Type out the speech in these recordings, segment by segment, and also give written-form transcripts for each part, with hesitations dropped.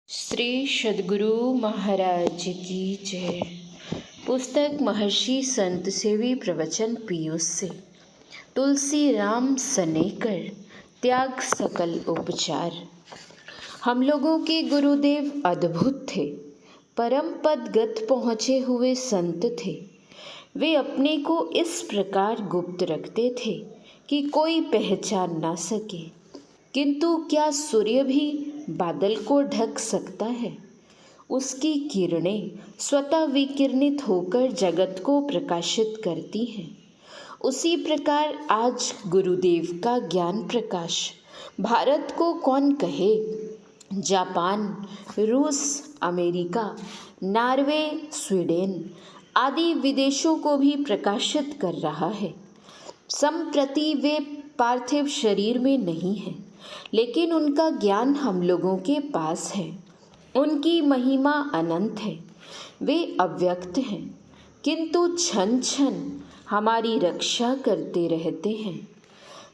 श्री सद्गुरु महाराज की जय। पुस्तक महर्षि संत सेवी प्रवचन पीयूष से। तुलसी राम सनेकर त्याग सकल उपचार। हम लोगों के गुरुदेव अद्भुत थे, परम पद गत पहुँचे हुए संत थे। वे अपने को इस प्रकार गुप्त रखते थे कि कोई पहचान ना सके। किंतु क्या सूर्य भी बादल को ढक सकता है? उसकी किरणें स्वतः विकिरणित होकर जगत को प्रकाशित करती हैं। उसी प्रकार आज गुरुदेव का ज्ञान प्रकाश भारत को कौन कहे, जापान, रूस, अमेरिका, नॉर्वे, स्वीडन आदि विदेशों को भी प्रकाशित कर रहा है। संप्रति वे पार्थिव शरीर में नहीं हैं, लेकिन उनका ज्ञान हम लोगों के पास है। उनकी महिमा अनंत है। वे अव्यक्त हैं, किंतु क्षण क्षण हमारी रक्षा करते रहते हैं।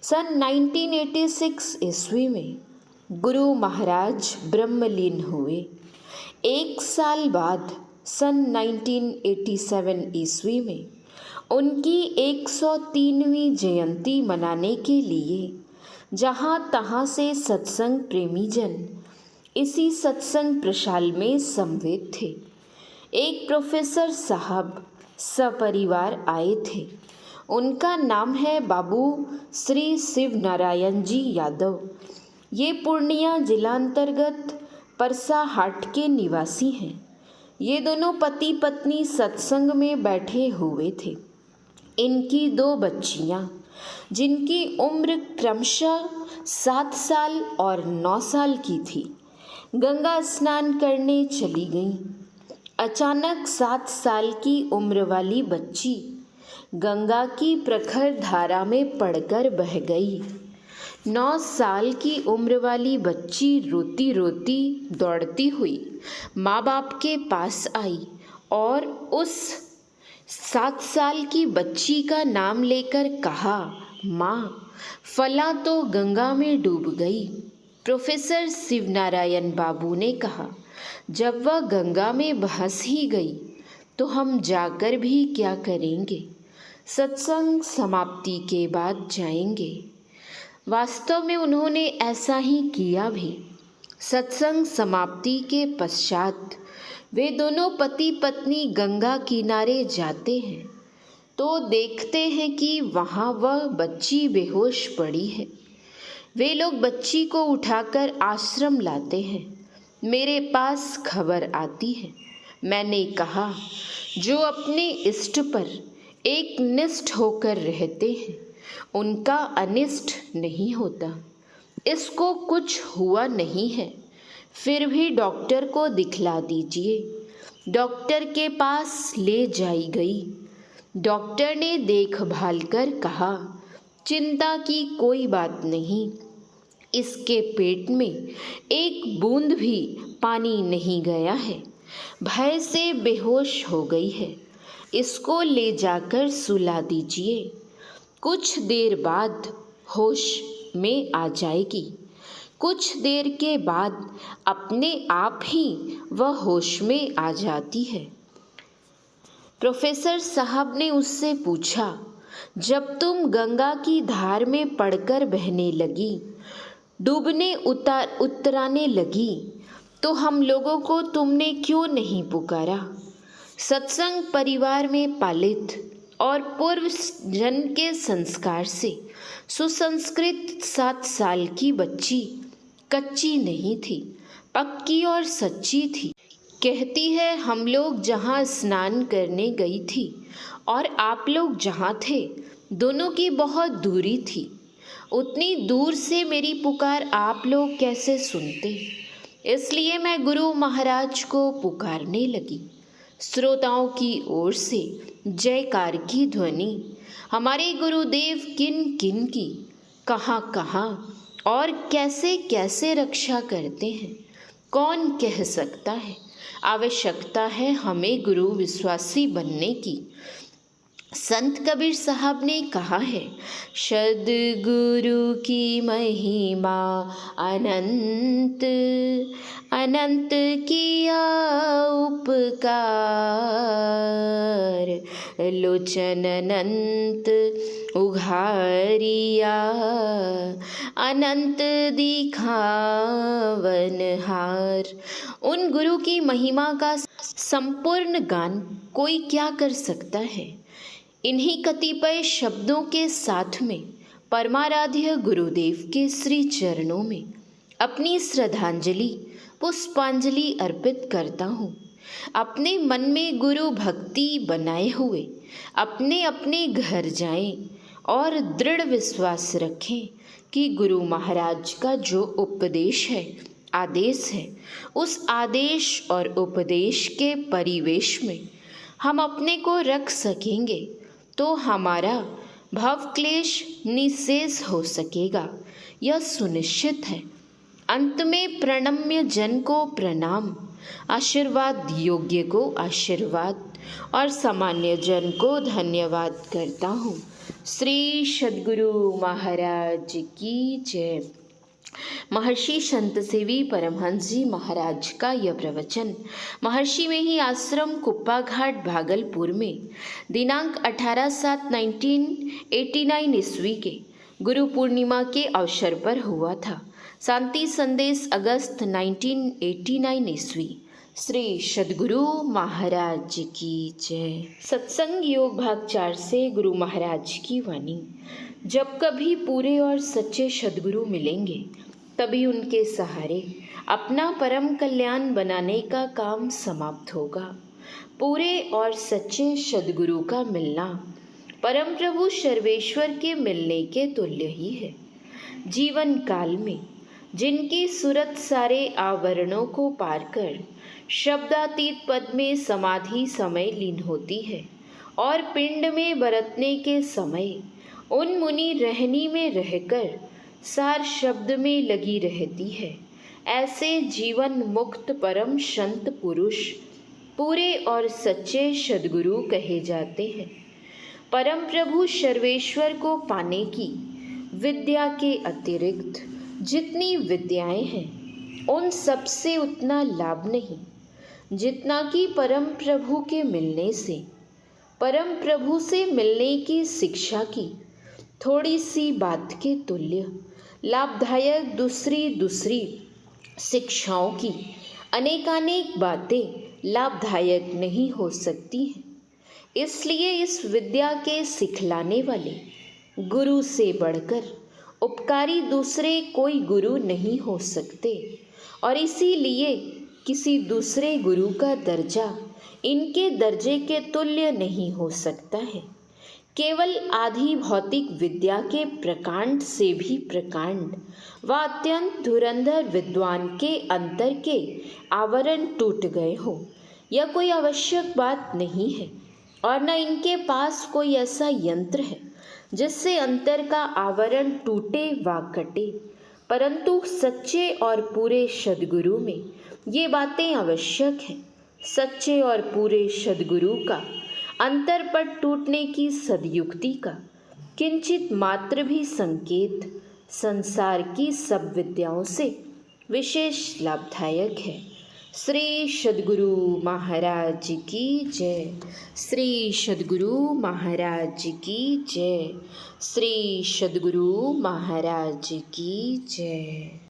सन 1986 ईस्वी में गुरु महाराज ब्रह्मलीन हुए। एक साल बाद सन 1987 ईस्वी में उनकी 103वीं जयंती मनाने के लिए जहाँ तहाँ से सत्संग प्रेमी जन इसी सत्संग प्रशाल में समवेत थे। एक प्रोफेसर साहब सपरिवार आए थे। उनका नाम है बाबू श्री शिव नारायण जी यादव। ये पूर्णिया जिलांतर्गत परसा हाट के निवासी हैं। ये दोनों पति पत्नी सत्संग में बैठे हुए थे। इनकी 2 बच्चियाँ, जिनकी उम्र क्रमशः 7 साल और 9 साल की थी, गंगा स्नान करने चली गईं। अचानक 7 साल की उम्र वाली बच्ची गंगा की प्रखर धारा में पड़कर बह गई। 9 साल की उम्र वाली बच्ची रोती रोती दौड़ती हुई माँ बाप के पास आई और उस 7 साल की बच्ची का नाम लेकर कहा, माँ, फला तो गंगा में डूब गई। प्रोफेसर शिवनारायण बाबू ने कहा, जब वह गंगा में बहस ही गई तो हम जाकर भी क्या करेंगे? सत्संग समाप्ति के बाद जाएंगे। वास्तव में उन्होंने ऐसा ही किया भी। सत्संग समाप्ति के पश्चात वे दोनों पति पत्नी गंगा किनारे जाते हैं तो देखते हैं कि वहाँ वह बच्ची बेहोश पड़ी है। वे लोग बच्ची को उठाकर आश्रम लाते हैं। मेरे पास खबर आती है। मैंने कहा, जो अपने इष्ट पर एक निष्ठ होकर रहते हैं उनका अनिष्ट नहीं होता। इसको कुछ हुआ नहीं है, फिर भी डॉक्टर को दिखला दीजिए। डॉक्टर के पास ले जाई गई। डॉक्टर ने देखभाल कर कहा, चिंता की कोई बात नहीं, इसके पेट में एक बूंद भी पानी नहीं गया है, भय से बेहोश हो गई है, इसको ले जाकर सुला दीजिए। कुछ देर बाद होश में आ जाएगी। कुछ देर के बाद अपने आप ही वह होश में आ जाती है। प्रोफेसर साहब ने उससे पूछा, जब तुम गंगा की धार में पड़कर बहने लगी, डूबने उतराने लगी, तो हम लोगों को तुमने क्यों नहीं पुकारा? सत्संग परिवार में पालित और पूर्व जन के संस्कार से सुसंस्कृत 7 साल की बच्ची कच्ची नहीं थी, पक्की और सच्ची थी। कहती है, हम लोग जहाँ स्नान करने गई थी और आप लोग जहाँ थे, दोनों की बहुत दूरी थी। उतनी दूर से मेरी पुकार आप लोग कैसे सुनते? इसलिए मैं गुरु महाराज को पुकारने लगी। श्रोताओं की ओर से जयकार की ध्वनि। हमारे गुरुदेव किन किन की, कहाँ कहाँ और कैसे कैसे रक्षा करते हैं, कौन कह सकता है? आवश्यकता है हमें गुरु विश्वासी बनने की। संत कबीर साहब ने कहा है, सद्गुरु की महिमा अनंत, अनंत किया उपकार, लोचन अनंत उघारिया, अनंत दिखावनहार। उन गुरु की महिमा का संपूर्ण गान कोई क्या कर सकता है। इन्हीं कतिपय शब्दों के साथ में परमाराध्य गुरुदेव के श्री चरणों में अपनी श्रद्धांजलि पुष्पांजलि अर्पित करता हूँ। अपने मन में गुरु भक्ति बनाए हुए अपने अपने घर जाएं और दृढ़ विश्वास रखें कि गुरु महाराज का जो उपदेश है, आदेश है, उस आदेश और उपदेश के परिवेश में हम अपने को रख सकेंगे तो हमारा भवक्लेश निशेष हो सकेगा, यह सुनिश्चित है। अंत में प्रणम्य जन को प्रणाम, आशीर्वाद योग्य को आशीर्वाद और सामान्य जन को धन्यवाद करता हूँ। श्री सद्गुरु महाराज की जय। महर्षि संत सेवी परमहंस जी महाराज का यह प्रवचन महर्षि में ही आश्रम कुप्पा घाट भागलपुर में दिनांक 18/7/1989 ईस्वी के गुरु पूर्णिमा के अवसर पर हुआ था। शांति संदेश अगस्त 1989 ईस्वी। श्री सद्गुरु महाराज की जय। सत्संग योग भाग 4 से गुरु महाराज की वाणी। जब कभी पूरे और सच्चे सद्गुरु मिलेंगे तभी उनके सहारे अपना परम कल्याण बनाने का काम समाप्त होगा। पूरे और सच्चे सद्गुरु का मिलना परम प्रभु सर्वेश्वर के मिलने के तुल्य ही है। जीवन काल में जिनकी सूरत सारे आवरणों को पार कर शब्दातीत पद में समाधि समय लीन होती है और पिंड में बरतने के समय उन मुनि रहनी में रहकर सार शब्द में लगी रहती है, ऐसे जीवन मुक्त परम संत पुरुष पूरे और सच्चे सद्गुरु कहे जाते हैं। परम प्रभु सर्वेश्वर को पाने की विद्या के अतिरिक्त जितनी विद्याएं हैं उन सब से उतना लाभ नहीं जितना कि परम प्रभु के मिलने से, परम प्रभु से मिलने की शिक्षा की थोड़ी सी बात के तुल्य लाभदायक दूसरी शिक्षाओं की अनेकानेक बातें लाभदायक नहीं हो सकती हैं। इसलिए इस विद्या के सिखलाने वाले गुरु से बढ़कर उपकारी दूसरे कोई गुरु नहीं हो सकते और इसीलिए किसी दूसरे गुरु का दर्जा इनके दर्जे के तुल्य नहीं हो सकता है। केवल आधि भौतिक विद्या के प्रकांड से भी प्रकांड व अत्यंत धुरंधर विद्वान के अंतर के आवरण टूट गए हो, यह कोई आवश्यक बात नहीं है और न इनके पास कोई ऐसा यंत्र है जिससे अंतर का आवरण टूटे व कटे। परंतु सच्चे और पूरे सद्गुरु में ये बातें आवश्यक हैं। सच्चे और पूरे सद्गुरु का अंतर पर टूटने की सदयुक्ति का किंचित मात्र भी संकेत संसार की सब विद्याओं से विशेष लाभदायक है। श्री सद्गुरु महाराज की जय। श्री सद्गुरु महाराज की जय। श्री सद्गुरु महाराज की जय।